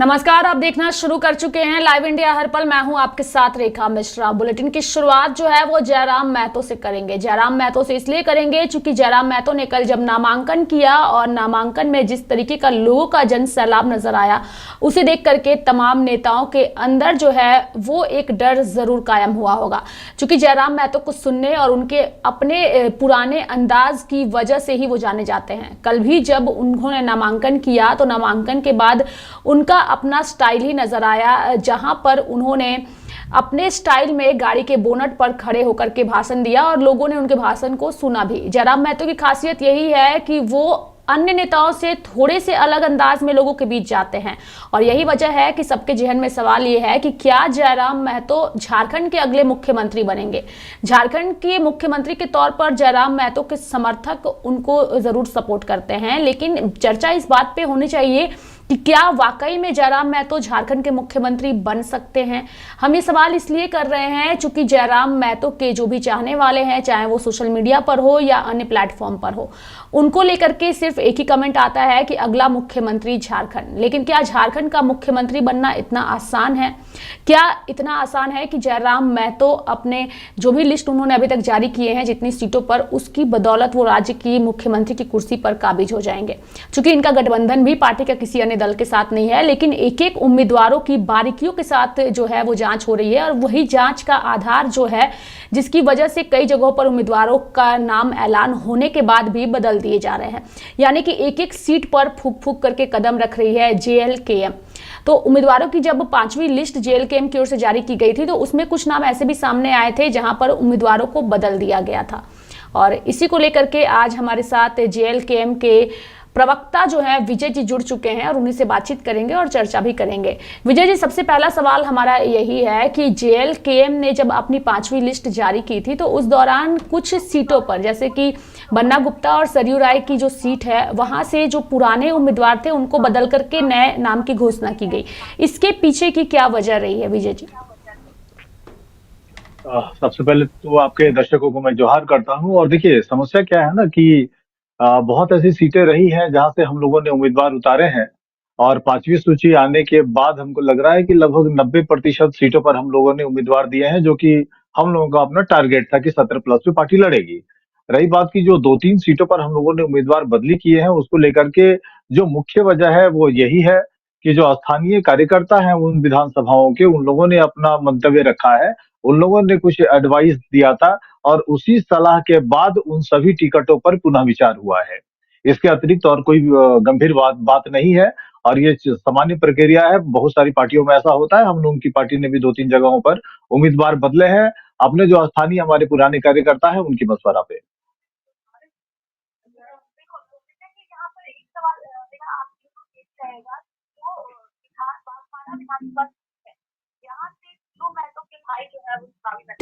नमस्कार, आप देखना शुरू कर चुके हैं लाइव इंडिया हर पल। मैं हूं आपके साथ रेखा मिश्रा। बुलेटिन की शुरुआत जो है वो जयराम महतो से करेंगे। जयराम महतो से इसलिए करेंगे क्योंकि जयराम महतो ने कल जब नामांकन किया और नामांकन में जिस तरीके का लोगों का जन सैलाब नजर आया, उसे देख करके तमाम नेताओं के अंदर जो है वो एक डर जरूर कायम हुआ होगा। क्योंकि जयराम महतो को सुनने और उनके अपने पुराने अंदाज की वजह से ही वो जाने जाते हैं। कल भी जब उन्होंने नामांकन किया तो नामांकन के बाद उनका अपना स्टाइल ही नजर आया, जहां पर उन्होंने अपने स्टाइल में गाड़ी के बोनट पर खड़े होकर के भाषण दिया और लोगों ने उनके भाषण को सुना भी। जयराम महतो की खासियत यही है कि वो अन्य नेताओं से थोड़े से अलग अंदाज में लोगों के बीच जाते हैं और यही वजह है कि सबके जहन में सवाल ये है कि क्या जयराम महतो झारखंड के अगले मुख्यमंत्री बनेंगे। झारखंड के मुख्यमंत्री के तौर पर जयराम महतो के समर्थक उनको जरूर सपोर्ट करते हैं, लेकिन चर्चा इस बात पे होनी चाहिए कि क्या वाकई में जयराम महतो झारखंड के मुख्यमंत्री बन सकते हैं। हम ये सवाल इसलिए कर रहे हैं क्योंकि जयराम महतो के जो भी चाहने वाले हैं, चाहे वो सोशल मीडिया पर हो या अन्य प्लेटफॉर्म पर हो, उनको लेकर के सिर्फ एक ही कमेंट आता है कि अगला मुख्यमंत्री झारखंड। लेकिन क्या झारखंड का मुख्यमंत्री बनना इतना आसान है? क्या इतना आसान है कि जयराम महतो अपने जो भी लिस्ट उन्होंने अभी तक जारी किए हैं जितनी सीटों पर, उसकी बदौलत वो राज्य की मुख्यमंत्री की कुर्सी पर काबिज हो जाएंगे? क्योंकि इनका गठबंधन भी पार्टी का किसी अन्य दल के साथ नहीं है, लेकिन एक एक उम्मीदवारों की बारीकियों के साथ जो है वो जांच हो रही है और वही जांच का आधार जो है, जिसकी वजह से कई जगहों पर उम्मीदवारों का नाम ऐलान होने के बाद भी बदल दिए जा रहे हैं। यानी कि एक एक सीट पर फूक फूक करके कदम रख रही है जेएलकेएम। तो उम्मीदवारों की जब 5वीं लिस्ट जेएलकेएम की ओर से जारी की गई थी तो उसमें कुछ नाम ऐसे भी सामने आए थे जहां पर उम्मीदवारों को बदल दिया गया था। और इसी को लेकर के आज हमारे साथ जेएलकेएम के प्रवक्ता जो है विजय जी जुड़ चुके हैं और उन्हीं से बातचीत करेंगे और चर्चा भी करेंगे। विजय जी, सबसे पहला सवाल हमारा यही है कि जेएलकेएम ने जब अपनी 5वीं लिस्ट जारी की थी तो उस दौरान कुछ सीटों पर, जैसे कि बन्ना गुप्ता और सरयू राय की जो सीट है, वहां से जो पुराने उम्मीदवार थे उनको बदल करके नए नाम की घोषणा की गई। इसके पीछे की क्या वजह रही है विजय जी? सबसे पहले तो आपके दर्शकों को मैं जोहार करता हूं। और देखिए, समस्या क्या है ना कि बहुत ऐसी सीटें रही हैं जहां से हम लोगों ने उम्मीदवार उतारे हैं और 5वीं सूची आने के बाद हमको लग रहा है कि लगभग 90% सीटों पर हम लोगों ने उम्मीदवार दिए हैं, जो कि हम लोगों का अपना टारगेट था कि 17+ पे पार्टी लड़ेगी। रही बात की जो 2-3 सीटों पर हम लोगों ने उम्मीदवार बदली किए हैं, उसको लेकर के जो मुख्य वजह है वो यही है कि जो स्थानीय कार्यकर्ता हैं उन विधानसभाओं के, उन लोगों ने अपना मंतव्य रखा है। उन लोगों ने कुछ एडवाइस दिया था और उसी सलाह के बाद उन सभी टिकटों पर पुनः विचार हुआ है। इसके अतिरिक्त और कोई गंभीर बात नहीं है और ये सामान्य प्रक्रिया है। बहुत सारी पार्टियों में ऐसा होता है। हम लोगों की पार्टी ने भी 2-3 जगहों पर उम्मीदवार बदले हैं, अपने जो स्थानीय हमारे पुराने कार्यकर्ता हैं उनकी मशवरा पे।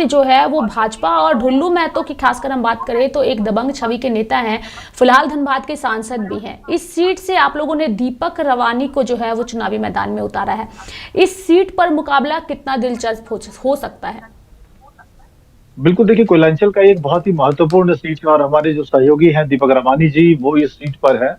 जो है वो भाजपा और ढुल्लू महतो की खासकर हम बात करें तो एक दबंग छवि के नेता हैं, फिलहाल धनबाद के सांसद भी हैं। इस सीट से आप लोगों ने दीपक रवानी को जो है वो चुनावी मैदान में उतारा है। इस सीट पर मुकाबला कितना दिलचस्प हो सकता है? बिल्कुल, देखिए, कोयलांचल का एक बहुत ही महत्वपूर्ण सीट है और हमारे जो सहयोगी हैं दीपक रवानी जी, वो इस सीट पर है।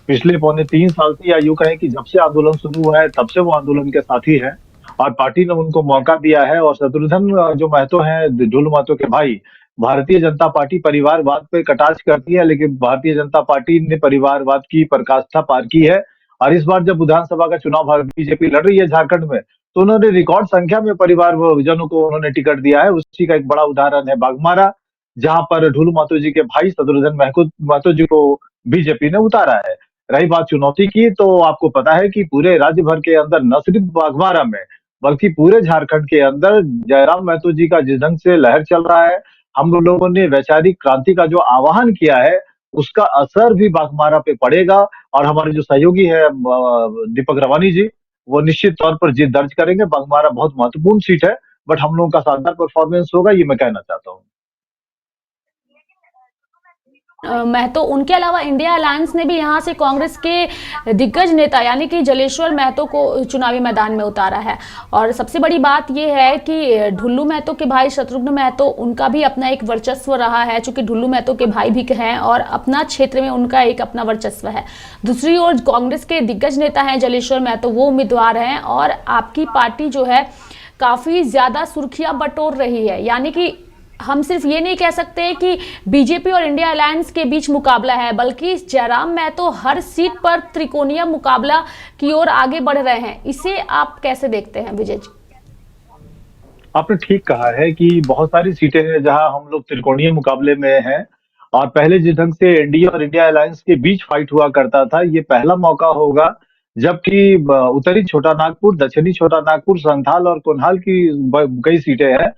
पिछले पौने 3 साल से, या यूं कहें कि जब से आंदोलन शुरू हुआ है तब से वो आंदोलन के साथी हैं और पार्टी ने उनको मौका दिया है। और शत्रुघ्न जो महतो हैं, ढुल्लू महतो के भाई, भारतीय जनता पार्टी परिवारवाद पे कटाक्ष करती है, लेकिन भारतीय जनता पार्टी ने परिवारवाद की पराकाष्ठा पार की है। और इस बार जब विधानसभा का चुनाव बीजेपी लड़ रही है झारखंड में, तो उन्होंने रिकॉर्ड संख्या में परिवारजनों को उन्होंने टिकट दिया है। उसी का एक बड़ा उदाहरण है बाघमारा, जहां पर ढुल्लू महतो जी के भाई शत्रुघ्न महतो जी को बीजेपी ने उतारा है। रही बात चुनौती की, तो आपको पता है कि पूरे राज्य भर के अंदर, न सिर्फ बाघमारा में बल्कि पूरे झारखंड के अंदर जयराम महतो जी का जिस ढंग से लहर चल रहा है, हम लोगों ने वैचारिक क्रांति का जो आह्वान किया है, उसका असर भी बाघमारा पे पड़ेगा। और हमारे जो सहयोगी है दीपक रवानी जी, वो निश्चित तौर पर जीत दर्ज करेंगे। बाघमारा बहुत महत्वपूर्ण सीट है, बट हम लोगों का शानदार परफॉर्मेंस होगा, ये मैं कहना चाहता हूँ। महतो, उनके अलावा इंडिया अलायंस ने भी यहाँ से कांग्रेस के दिग्गज नेता यानी कि जलेश्वर महतो को चुनावी मैदान में उतारा है। और सबसे बड़ी बात यह है कि ढुल्लू महतो के भाई शत्रुघ्न महतो, उनका भी अपना एक वर्चस्व रहा है, चूंकि ढुल्लू महतो के भाई भी हैं और अपना क्षेत्र में उनका एक अपना वर्चस्व है। दूसरी ओर कांग्रेस के दिग्गज नेता हैं जलेश्वर महतो, वो उम्मीदवार हैं और आपकी पार्टी जो है काफी ज्यादा सुर्खियां बटोर रही है। यानी कि हम सिर्फ ये नहीं कह सकते कि बीजेपी और इंडिया अलायंस के बीच मुकाबला है, बल्कि जयराम महतो हर सीट पर त्रिकोणीय मुकाबला की ओर आगे बढ़ रहे हैं। इसे आप कैसे देखते हैं विजय जी? आपने ठीक कहा है कि बहुत सारी सीटें हैं जहां हम लोग त्रिकोणीय मुकाबले में हैं। और पहले जिस ढंग से एनडीए और इंडिया अलायंस के बीच फाइट हुआ करता था, ये पहला मौका होगा जबकि उत्तरी छोटा नागपुर, दक्षिणी छोटा नागपुर, संथाल और कोल्हान की कई सीटें हैं।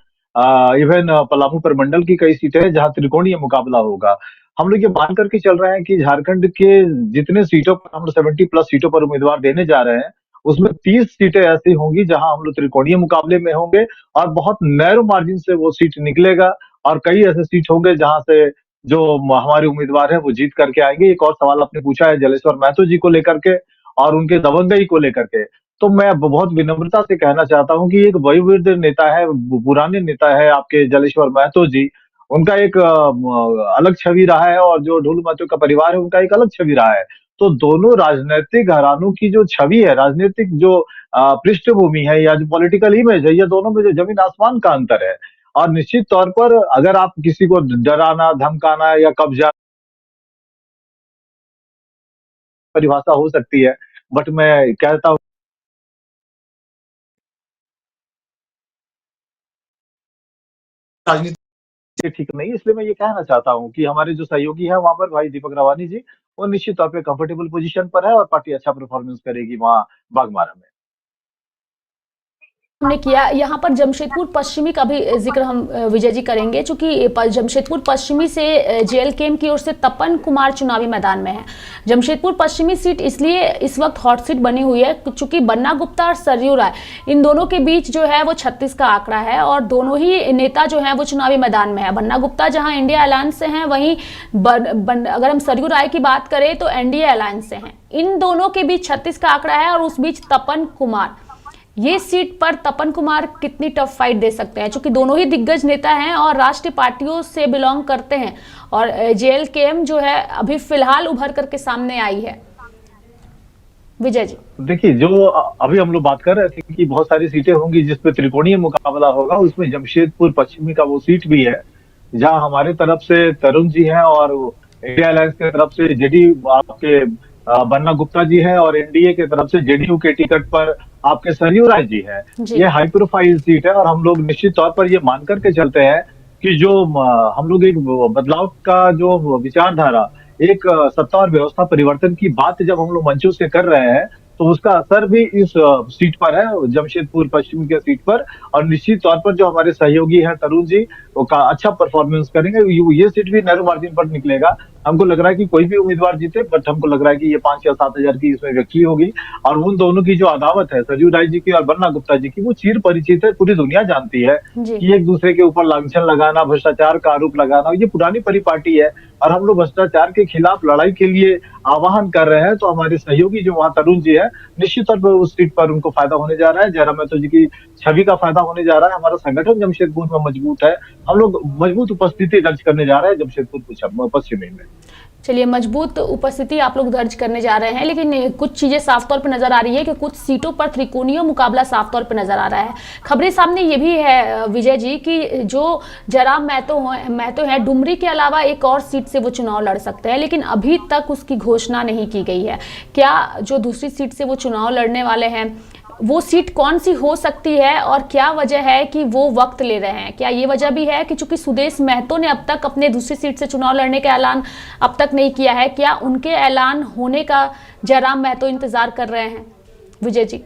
इवन पलामू प्रमंडल की कई सीटें हैं जहां त्रिकोणीय मुकाबला होगा। हम लोग ये मान करके चल रहे हैं कि झारखंड के जितने सीटों पर हम लोग 70 प्लस सीटों पर उम्मीदवार देने जा रहे हैं, उसमें 30 सीटें ऐसी होंगी जहां हम लोग त्रिकोणीय मुकाबले में होंगे और बहुत नैरो मार्जिन से वो सीट निकलेगा। और कई ऐसे सीट होंगे जहां से जो हमारे उम्मीदवार हैं वो जीत करके आएंगे। एक और सवाल आपने पूछा है जलेश्वर महतो जी को लेकर के और उनके दबंगई को लेकर के, तो मैं बहुत विनम्रता से कहना चाहता हूं कि एक वयोवृद्ध नेता है, पुराने नेता है आपके जलेश्वर महतो जी। उनका एक अलग छवि रहा है और जो ढुल्लू महतो का परिवार है उनका एक अलग छवि रहा है। तो दोनों राजनीतिक घरानों की जो छवि है, राजनीतिक जो पृष्ठभूमि है या जो पॉलिटिकल इमेज है, ये दोनों में जो जमीन आसमान का अंतर है। और निश्चित तौर पर अगर आप किसी को डराना, धमकाना या कब्जा, परिभाषा हो सकती है, बट मैं कहता हूँ राजनीति ठीक नहीं है। इसलिए मैं ये कहना चाहता हूँ कि हमारे जो सहयोगी है वहां पर भाई दीपक रवानी जी, वो निश्चित तौर पे कंफर्टेबल पोजीशन पर है और पार्टी अच्छा परफॉर्मेंस करेगी वहां बागमारा में। हमने किया यहाँ पर जमशेदपुर पश्चिमी का भी जिक्र हम विजय जी करेंगे, चूंकि जमशेदपुर पश्चिमी से जेएलकेएम की ओर से तपन कुमार चुनावी मैदान में है। जमशेदपुर पश्चिमी सीट इसलिए इस वक्त हॉट सीट बनी हुई है चूंकि बन्ना गुप्ता और सरयू राय, इन दोनों के बीच जो है वो 36 का आंकड़ा है और दोनों ही नेता जो है वो चुनावी मैदान में है। बन्ना गुप्ता जहाँ इंडिया अलायंस से हैं, वहीं अगर हम सरयू राय की बात करें तो एनडीए अलायंस से हैं। इन दोनों के बीच 36 का आंकड़ा है और उस बीच तपन कुमार, ये सीट पर तपन कुमार कितनी टफ फाइट दे सकते हैं, क्योंकि दोनों ही दिग्गज नेता हैं और राष्ट्रीय पार्टियों से बिलोंग करते हैं और जेएलकेएम जो है अभी फिलहाल उभर करके सामने आई है। विजय जी देखिए, जो अभी हम लोग बात कर रहे थे कि बहुत सारी सीटें होंगी जिसपे त्रिकोणीय मुकाबला होगा, उसमें जमशेदपुर पश्चिमी का वो सीट भी है जहां हमारे तरफ से तरुण जी हैं और इंडिया अलायंस की तरफ से जेडीयू आपके बन्ना गुप्ता जी हैं और एनडीए की तरफ से जेडीयू के टिकट पर आपके सरयू राय जी हैं। ये हाई प्रोफाइल सीट है और हम लोग निश्चित तौर पर ये मान करके चलते हैं कि जो हम लोग एक बदलाव का जो विचारधारा, एक सत्ता और व्यवस्था परिवर्तन की बात जब हम लोग मंचों से कर रहे हैं, तो उसका असर भी इस सीट पर है, जमशेदपुर पश्चिम के सीट पर। और निश्चित तौर पर जो हमारे सहयोगी हैं तरुण जी, वो का अच्छा परफॉर्मेंस करेंगे। ये सीट भी नैरो मार्जिन पर निकलेगा। हमको लग रहा है कि कोई भी उम्मीदवार जीते, बट हमको लग रहा है कि ये 5 या 7 हजार की इसमें विक्ट्री होगी। और उन दोनों की जो अदावत है, सरयू राय जी की और बन्ना गुप्ता जी की, वो चिर परिचित है, पूरी दुनिया जानती है कि एक दूसरे के ऊपर लांछन लगाना, भ्रष्टाचार का आरोप लगाना, ये पुरानी परिपाटी है। और हम लोग भ्रष्टाचार के खिलाफ लड़ाई के लिए आह्वान कर रहे हैं। तो हमारे सहयोगी जो वहां तरुण जी है, निश्चित तौर पर उस सीट पर उनको फायदा होने जा रहा है। जयराम महतो जी की छवि का फायदा होने जा रहा है। हमारा संगठन जमशेदपुर में मजबूत है, हम लोग मजबूत उपस्थिति दर्ज करने जा रहे हैं जमशेदपुर पश्चिमी में। चलिए, मजबूत उपस्थिति आप लोग दर्ज करने जा रहे हैं, लेकिन कुछ चीजें साफ तौर पर नजर आ रही है कि कुछ सीटों पर त्रिकोणीय मुकाबला साफ तौर पर नजर आ रहा है। खबरें सामने ये भी है विजय जी कि जो जयराम महतो है, डुमरी के अलावा एक और सीट से वो चुनाव लड़ सकते हैं, लेकिन अभी तक उसकी घोषणा नहीं की गई है। क्या जो दूसरी सीट से वो चुनाव लड़ने वाले हैं, वो सीट कौन सी हो सकती है और क्या वजह है कि वो वक्त ले रहे हैं? क्या ये वजह भी है कि चूंकि सुदेश महतो ने अब तक अपने दूसरी सीट से चुनाव लड़ने का ऐलान अब तक नहीं किया है, क्या उनके ऐलान होने का जयराम महतो इंतजार कर रहे हैं? विजय जी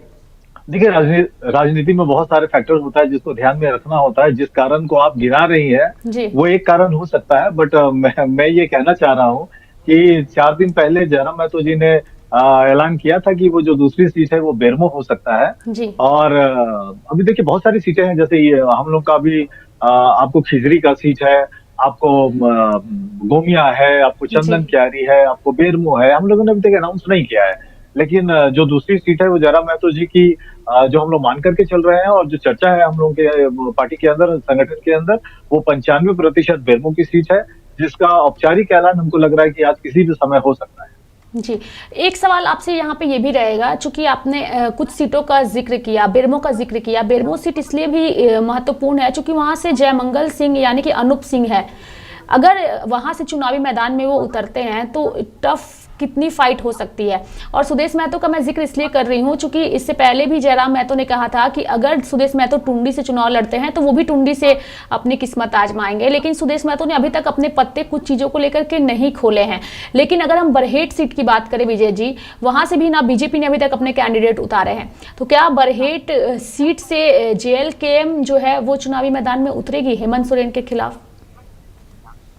देखिए, राजनीति में बहुत सारे फैक्टर्स होता है जिसको ध्यान में रखना होता है। जिस कारण को आप गिना रही है वो एक कारण हो सकता है, बट मैं ये कहना चाह रहा हूँ कि 4 दिन पहले जयराम महतो जी ने ऐलान किया था कि वो जो दूसरी सीट है वो बेरमो हो सकता है जी। और अभी देखिए बहुत सारी सीटें हैं, जैसे ये हम लोग का भी आपको खिजरी का सीट है, आपको गोमिया है, आपको जी चंदन क्यारी है, आपको बेरमो है, हम लोगों ने अभी तक अनाउंस नहीं किया है। लेकिन जो दूसरी सीट है वो जयराम महतो जी की जो हम लोग मान करके चल रहे हैं और जो चर्चा है हम लोगों के पार्टी के अंदर, संगठन के अंदर, वो 95% बेरमो की सीट है, जिसका औपचारिक ऐलान हमको लग रहा है कि आज किसी भी समय हो सकता है। जी। एक सवाल आपसे यहाँ पे ये भी रहेगा, चूंकि आपने कुछ सीटों का जिक्र किया, बेरमो का जिक्र किया। बेरमो सीट इसलिए भी महत्वपूर्ण है चूंकि वहां से जयमंगल सिंह यानी कि अनूप सिंह है। अगर वहां से चुनावी मैदान में वो उतरते हैं तो टफ कितनी फाइट हो सकती है। और सुदेश महतो का मैं जिक्र इसलिए कर रही हूँ चूंकि इससे पहले भी जयराम महतो ने कहा था कि अगर सुदेश महतो टुंडी से चुनाव लड़ते हैं तो वो भी टुंडी से अपनी किस्मत आजमाएंगे। लेकिन सुदेश महतो ने अभी तक अपने पत्ते कुछ चीजों को लेकर के नहीं खोले हैं। लेकिन अगर हम बरहेट सीट की बात करें विजय जी, वहां से भी ना बीजेपी ने अभी तक अपने कैंडिडेट उतारे हैं, तो क्या बरहेट सीट से जेएलकेएम जो है वो चुनावी मैदान में उतरेगी हेमंत सोरेन के खिलाफ?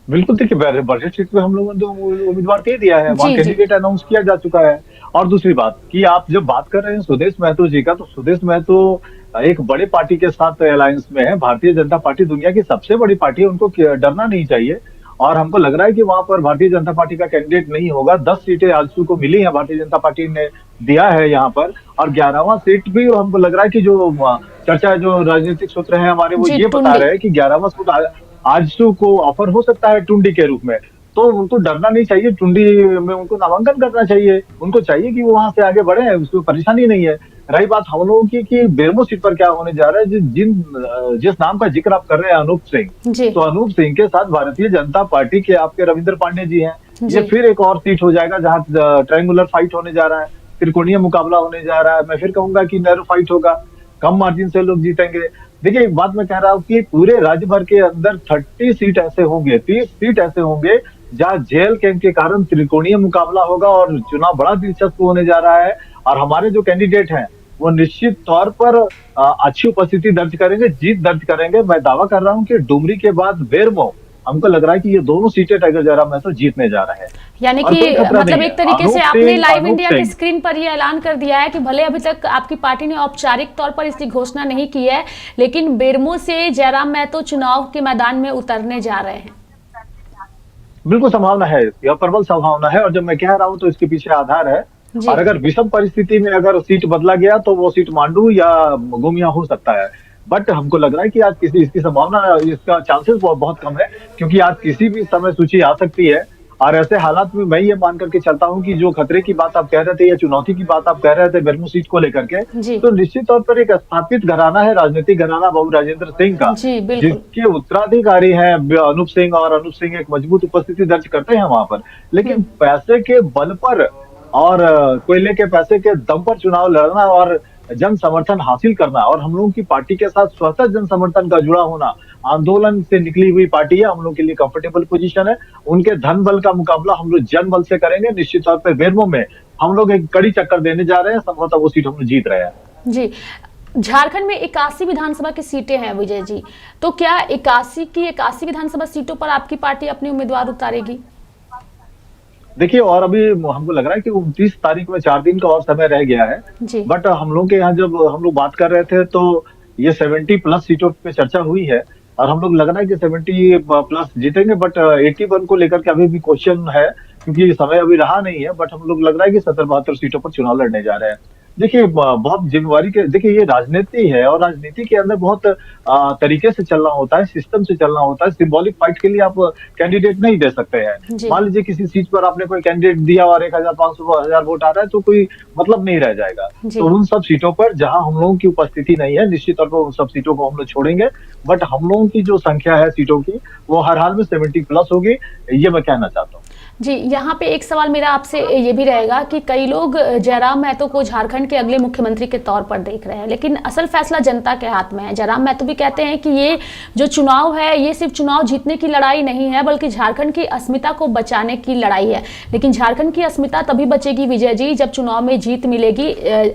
बिल्कुल, देखिए बजट सीट पे हम लोगों ने तो उम्मीदवार दे दिया है, वहाँ जी जी कैंडिडेट अनाउंस किया जा चुका है। और दूसरी बात कि आप जब बात कर रहे हैं सुदेश महतो जी का, तो सुदेश महतो एक बड़े पार्टी के साथ अलायंस में है। भारतीय जनता पार्टी दुनिया की सबसे बड़ी पार्टी है, उनको डरना नहीं चाहिए। और हमको लग रहा है कि वहां पर भारतीय जनता पार्टी का कैंडिडेट नहीं होगा। 10 सीटें आजसू को मिली हैं, भारतीय जनता पार्टी ने दिया है यहाँ पर। और 11वां सीट भी हमको लग रहा है कि जो चर्चा, जो राजनीतिक सूत्र है हमारे, वो जी ये बता टुंडी। रहे हैं कि 11वां सीट आजसू को ऑफर हो सकता है टुंडी के रूप में। तो उनको डरना नहीं चाहिए, टुंडी में उनको नामांकन करना चाहिए, उनको चाहिए कि वो वहां से आगे बढ़े, उसको परेशानी नहीं है। रही बात हम लोगों की कि बेरमो सीट पर क्या होने जा रहा है, जिस नाम का जिक्र आप कर रहे हैं, अनूप सिंह, जी तो अनूप सिंह के साथ भारतीय जनता पार्टी के आपके रविंद्र पांडे जी हैं। ये जी फिर एक और सीट हो जाएगा जहां ट्रायंगुलर फाइट होने जा रहा है, त्रिकोणीय मुकाबला होने जा रहा है। मैं फिर कहूंगा कि नैरो फाइट होगा, कम मार्जिन से लोग जीतेंगे। देखिए, एक बात मैं कह रहा हूँ कि पूरे राज्य भर के अंदर 30 सीट ऐसे होंगे, 30 सीट ऐसे होंगे जहां जेल कैंप के कारण त्रिकोणीय मुकाबला होगा और चुनाव बड़ा दिलचस्प होने जा रहा है। और हमारे जो कैंडिडेट हैं वो निश्चित तौर पर अच्छी उपस्थिति दर्ज करेंगे, जीत दर्ज करेंगे। मैं दावा कर रहा हूँ कि डुमरी के बाद बेरमो, हमको लग रहा है कि ये दोनों सीटें टाइगर जयराम महतो जीतने जा रहे हैं यानी और कि कोई खतरा मतलब नहीं एक है। तरीके से अनूप आपने सिंह, लाइव अनूप इंडिया की सिंह स्क्रीन पर ये ऐलान कर दिया है कि भले अभी तक आपकी पार्टी ने औपचारिक तौर पर इसकी घोषणा नहीं की है, लेकिन बेरमो से जयराम महतो चुनाव के मैदान में उतरने जा रहे हैं। बिल्कुल संभावना है, यह प्रबल संभावना है। और जब मैं कह रहा हूं तो इसके पीछे आधार है। जी और अगर विषम परिस्थिति में अगर सीट बदला गया तो वो सीट मांडू या गोमिया हो सकता है। बट हमको लग रहा है कि आज किसी इसकी संभावना, इसका चांसेस बहुत कम है, क्योंकि आज किसी भी समय सूची आ सकती है। और ऐसे हालात में मैं ये मान करके चलता हूं कि जो खतरे की बात आप कह रहे थे या चुनौती की बात आप कह रहे थे बेरमो सीट को लेकर के, जी तो निश्चित तौर पर एक स्थापित घराना है, राजनीतिक घराना बाबू राजेंद्र सिंह का, जी बिल्कुल। जिसके उत्तराधिकारी हैं अनूप सिंह। और अनूप सिंह एक मजबूत उपस्थिति दर्ज करते हैं वहां पर। लेकिन पैसे के बल पर और कोयले के पैसे के दम पर चुनाव लड़ना और जन समर्थन हासिल करना, और हम लोगों की पार्टी के साथ स्वतः जन समर्थन का जुड़ा होना, आंदोलन से निकली हुई पार्टी है, हम लोग के लिए कंफर्टेबल पोजीशन है। उनके धन बल का मुकाबला हम लोग जन बल से करेंगे। निश्चित तौर पर बेरमो में हम लोग एक कड़ी चक्कर देने जा रहे हैं, संभवतः वो सीट हम लोग जीत रहे हैं। जी, झारखंड में 81 विधानसभा की सीटें हैं विजय जी, तो क्या 81 विधानसभा सीटों पर आपकी पार्टी अपने उम्मीदवार उतारेगी? देखिए, और अभी हमको लग रहा है कि 29 तारीख में 4 दिन का और समय रह गया है। जी बट हम लोग के यहाँ जब हम लोग बात कर रहे थे तो ये 70+ सीटों पे चर्चा हुई है। और हम लोग लग रहा है कि 70+ जीतेंगे। बट 81 को लेकर के अभी भी क्वेश्चन है, क्योंकि समय अभी रहा नहीं है। बट हम लोग लग रहा है कि 70-72 सीटों पर चुनाव लड़ने जा रहे हैं। देखिए, बहुत जिम्मेवारी के, देखिए ये राजनीति है और राजनीति के अंदर बहुत तरीके से चलना होता है, सिस्टम से चलना होता है। सिंबॉलिक फाइट के लिए आप कैंडिडेट नहीं दे सकते हैं। जी मान लीजिए किसी सीट पर आपने कोई कैंडिडेट दिया और 1500-1000 वोट आ रहा है तो कोई मतलब नहीं रह जाएगा। जी तो उन सब सीटों पर जहां हम लोगों की उपस्थिति नहीं है, निश्चित तौर पर उन सब सीटों को हम लोग छोड़ेंगे। बट हम लोगों की जो संख्या है सीटों की, वो हर हाल में 70+ होगी, ये मैं कहना चाहता हूँ। जी, यहाँ पे एक सवाल मेरा आपसे ये भी रहेगा कि कई लोग जयराम महतो को झारखंड के अगले मुख्यमंत्री के तौर पर देख रहे हैं, लेकिन असल फैसला जनता के हाथ में है। जयराम महतो भी कहते हैं कि ये जो चुनाव है ये सिर्फ चुनाव जीतने की लड़ाई नहीं है, बल्कि झारखंड की अस्मिता को बचाने की लड़ाई है। लेकिन झारखंड की अस्मिता तभी बचेगी विजय जी जब चुनाव में जीत मिलेगी,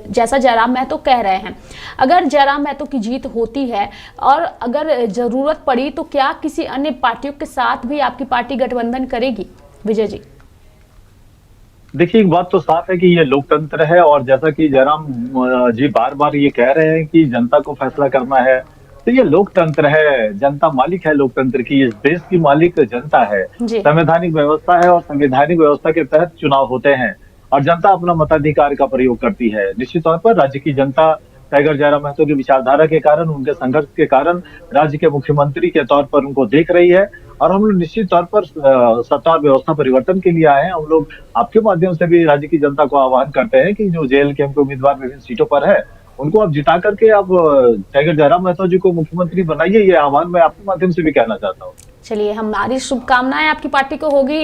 जैसा जयराम महतो कह रहे हैं। अगर जयराम महतो की जीत होती है और अगर जरूरत पड़ी तो क्या किसी अन्य पार्टियों के साथ भी आपकी पार्टी गठबंधन करेगी विजय जी? देखिए, एक बात तो साफ है कि ये लोकतंत्र है। और जैसा कि जयराम जी बार बार ये कह रहे हैं कि जनता को फैसला करना है, तो ये लोकतंत्र है, जनता मालिक है लोकतंत्र की, इस देश की मालिक जनता है। जी। संवैधानिक व्यवस्था है और संवैधानिक व्यवस्था के तहत चुनाव होते हैं और जनता अपना मताधिकार का प्रयोग करती है। निश्चित तौर पर राज्य की जनता टाइगर जयराम महतो की विचारधारा के कारण, उनके संघर्ष के कारण राज्य के मुख्यमंत्री के तौर पर उनको देख रही है और हम लोग निश्चित तौर पर सत्ता और व्यवस्था परिवर्तन के लिए आए हैं। हम लोग आपके माध्यम से भी राज्य की जनता को आह्वान करते हैं कि जो JLK के उम्मीदवार विभिन्न सीटों पर है, उनको आप जिता करके आप टाइगर जयराम महतो जी को मुख्यमंत्री बनाइए। ये आह्वान मैं आपके माध्यम से भी कहना चाहता हूँ। चलिए, हमारी शुभकामनाएं आपकी पार्टी को होगी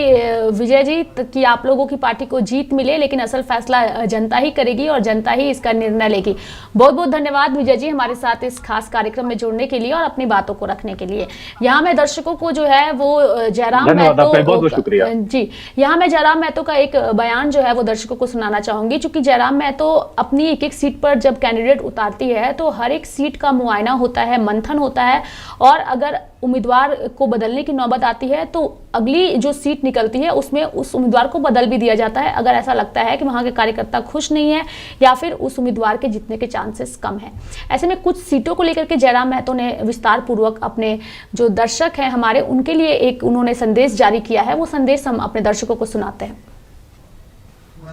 विजय जी, कि आप लोगों की पार्टी को जीत मिले, लेकिन असल फैसला जनता ही करेगी और जनता ही इसका निर्णय लेगी। बहुत बहुत धन्यवाद विजय जी हमारे साथ इस खास कार्यक्रम में जुड़ने के लिए और अपनी बातों को रखने के लिए। यहाँ मैं दर्शकों को जो है वो जयराम महतो, बहुत शुक्रिया जी, यहाँ मैं जयराम महतो का एक बयान जो है वो दर्शकों को सुनाना चाहूंगी। चूंकि जयराम महतो अपनी एक एक सीट पर जब कैंडिडेट उतारती है तो हर एक सीट का मुआयना होता है, मंथन होता है, और अगर उम्मीदवार को बदलने की नौबत आती है तो अगली जो सीट निकलती है उसमें उस उम्मीदवार को बदल भी दिया जाता है, अगर ऐसा लगता है कि वहां के कार्यकर्ता खुश नहीं है या फिर उस उम्मीदवार के जीतने के चांसेस कम है। ऐसे में कुछ सीटों को लेकर के जयराम महतो ने विस्तार पूर्वक अपने जो दर्शक हैं हमारे, उनके लिए एक उन्होंने संदेश जारी किया है। वो संदेश हम अपने दर्शकों को सुनाते हैं।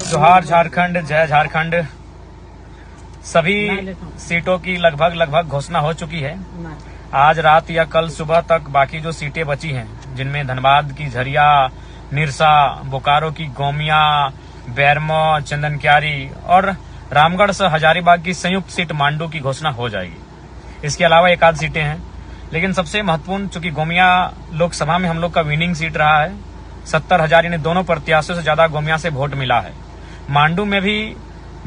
जोहार झारखंड, जय झारखंड। सभी सीटों की लगभग घोषणा हो चुकी है। आज रात या कल सुबह तक बाकी जो सीटें बची हैं, जिनमें धनबाद की झरिया, निरसा, बोकारो की गोमिया, बैरमो, चंदनक्यारी और रामगढ़ से हजारीबाग की संयुक्त सीट मांडू की घोषणा हो जाएगी। इसके अलावा एक आध सीटें हैं, लेकिन सबसे महत्वपूर्ण, चूंकि गोमिया लोकसभा में हम लोग का विनिंग सीट रहा है, 70,000 यानी दोनों प्रत्याशियों से ज्यादा गोमिया से वोट मिला है। मांडू में भी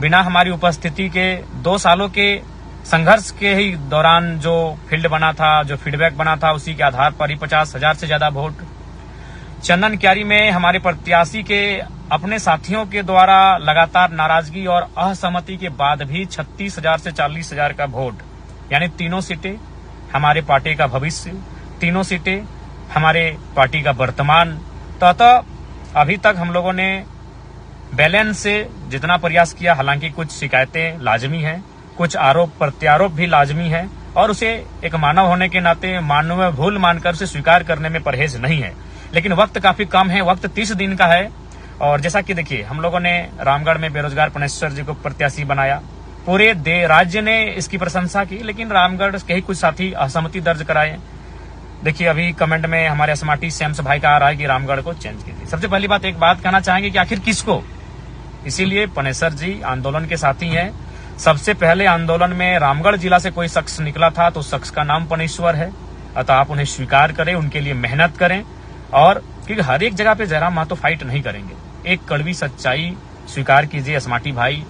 बिना हमारी उपस्थिति के 2 सालों के संघर्ष के ही दौरान जो फील्ड बना था, जो फीडबैक बना था, उसी के आधार पर ही 50,000 से ज्यादा वोट। चंदनक्यारी में हमारे प्रत्याशी के अपने साथियों के द्वारा लगातार नाराजगी और असहमति के बाद भी 36,000 से 40,000 का वोट, यानी तीनों सीटें हमारे पार्टी का भविष्य, तीनों सीटें हमारे पार्टी का वर्तमान। तो अभी तक हम लोगों ने बैलेंस से जितना प्रयास किया, हालांकि कुछ शिकायतें लाजमी हैं, कुछ आरोप प्रत्यारोप भी लाजमी है, और उसे एक मानव होने के नाते मानव भूल मानकर उसे स्वीकार करने में परहेज नहीं है। लेकिन वक्त काफी कम है, वक्त 30 दिन का है। और जैसा कि देखिए, हम लोगों ने रामगढ़ में बेरोजगार पनेश्वर जी को प्रत्याशी बनाया, पूरे राज्य ने इसकी प्रशंसा की, लेकिन रामगढ़ के ही कुछ साथी असहमति दर्ज कराए। देखिए, अभी कमेंट में हमारे असमाटी सैम्स भाई का आ रहा है कि रामगढ़ को चेंज कीजिए। सबसे पहली बात, एक बात कहना चाहेंगे कि आखिर किसको, इसीलिए पनेश्वर जी आंदोलन के साथी हैं। सबसे पहले आंदोलन में रामगढ़ जिला से कोई शख्स निकला था तो शख्स का नाम पनेश्वर है, अतः आप उन्हें स्वीकार करें, उनके लिए मेहनत करें। और क्योंकि हर एक जगह पे जयराम महतो फाइट नहीं करेंगे, एक कड़वी सच्चाई स्वीकार कीजिए असमाटी भाई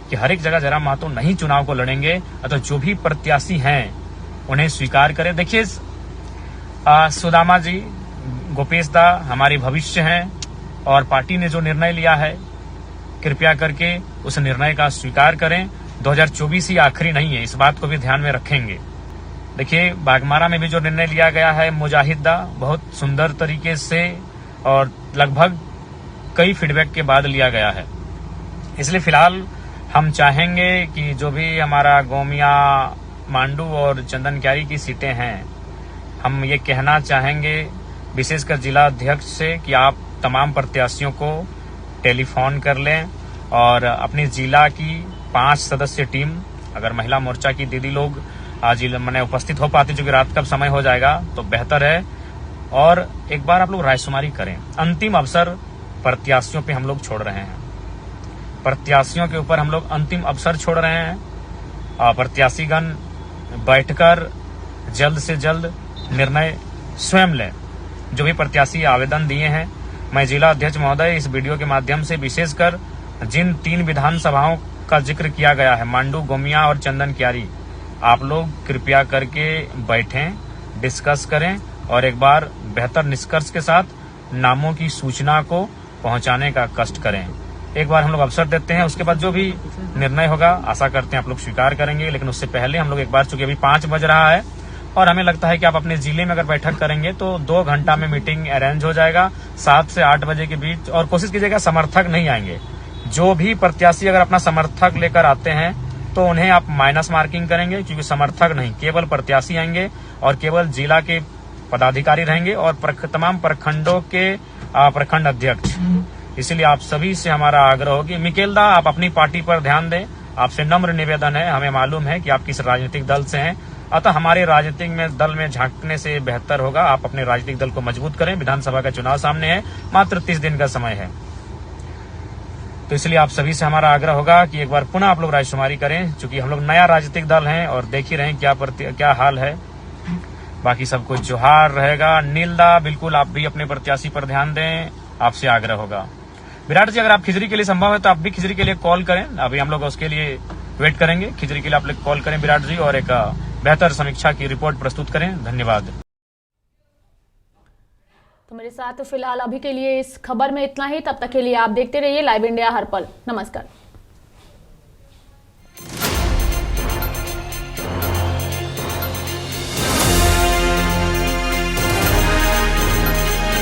कि हर एक जगह जयराम महतो नहीं चुनाव को लड़ेंगे, अतः जो भी प्रत्याशी हैं उन्हें स्वीकार करें। देखिए, सुदामा जी, गोपेश दा हमारे भविष्य हैं और पार्टी ने जो निर्णय लिया है, कृपया करके उस निर्णय का स्वीकार करें। 2024 ही आखिरी नहीं है, इस बात को भी ध्यान में रखेंगे। देखिए, बागमारा में भी जो निर्णय लिया गया है, मुजाहिदा बहुत सुंदर तरीके से और लगभग कई फीडबैक के बाद लिया गया है। इसलिए फिलहाल हम चाहेंगे कि जो भी हमारा गोमिया, मांडू और चंदनक्यारी की सीटें हैं, हम ये कहना चाहेंगे विशेषकर जिला अध्यक्ष से कि आप तमाम प्रत्याशियों को टेलीफोन कर लें और अपनी जिला की 5 सदस्य टीम, अगर महिला मोर्चा की दीदी लोग आज मैंने उपस्थित हो पाती, जो कि रात का समय हो जाएगा तो बेहतर है, और एक बार आप लोग रायशुमारी करें। अंतिम अवसर प्रत्याशियों पे हम लोग छोड़ रहे हैं, प्रत्याशियों के ऊपर हम लोग अंतिम अवसर छोड़ रहे हैं। प्रत्याशीगण बैठकर जल्द से जल्द निर्णय स्वयं लें। जो भी प्रत्याशी आवेदन दिए हैं, मैं जिला अध्यक्ष महोदय इस वीडियो के माध्यम से विशेषकर जिन 3 विधानसभाओं का जिक्र किया गया है, मांडू, गोमिया और चंदनक्यारी, आप लोग कृपया करके बैठें, डिस्कस करें और एक बार बेहतर निष्कर्ष के साथ नामों की सूचना को पहुंचाने का कष्ट करें। एक बार हम लोग अवसर देते हैं, उसके बाद जो भी निर्णय होगा आशा करते हैं आप लोग स्वीकार करेंगे। लेकिन उससे पहले हम लोग एक बार, चूंकि अभी 5 बज रहा है और हमें लगता है कि आप अपने जिले में अगर बैठक करेंगे तो 2 घंटा में मीटिंग अरेंज हो जाएगा 7 से 8 बजे के बीच। और कोशिश कीजिएगा समर्थक नहीं आएंगे, जो भी प्रत्याशी अगर अपना समर्थक लेकर आते हैं तो उन्हें आप माइनस मार्किंग करेंगे, क्योंकि समर्थक नहीं, केवल प्रत्याशी आएंगे और केवल जिला के पदाधिकारी रहेंगे और तमाम प्रखंडों के प्रखंड अध्यक्ष। इसलिए आप सभी से हमारा आग्रह हो कि मिकेल दा, आप अपनी पार्टी पर ध्यान दें। आपसे नम्र निवेदन है, हमें मालूम है कि आप किस राजनीतिक दल से हैं, अतः हमारे राजनीतिक दल में झांकने से बेहतर होगा आप अपने राजनीतिक दल को मजबूत करें। विधानसभा का चुनाव सामने है, मात्र 30 दिन का समय है, तो इसलिए आप सभी से हमारा आग्रह होगा कि एक बार पुनः आप लोग राजशुमारी करें, क्योंकि हम लोग नया राजनीतिक दल हैं और देख ही रहे हैं क्या हाल है। बाकी सबको जोहार रहेगा। नीलदा, बिल्कुल आप भी अपने प्रत्याशी पर ध्यान दें, आपसे आग्रह होगा। विराट जी, अगर आप खिजरी के लिए संभव है तो आप भी खिजरी के लिए कॉल करें, अभी हम लोग उसके लिए वेट करेंगे। खिजरी के लिए आप लोग कॉल करें विराट जी, और एक बेहतर समीक्षा की रिपोर्ट प्रस्तुत करें। धन्यवाद। तो मेरे साथ फिलहाल अभी के लिए इस खबर में इतना ही। तब तक के लिए आप देखते रहिए लाइव इंडिया हर पल। नमस्कार।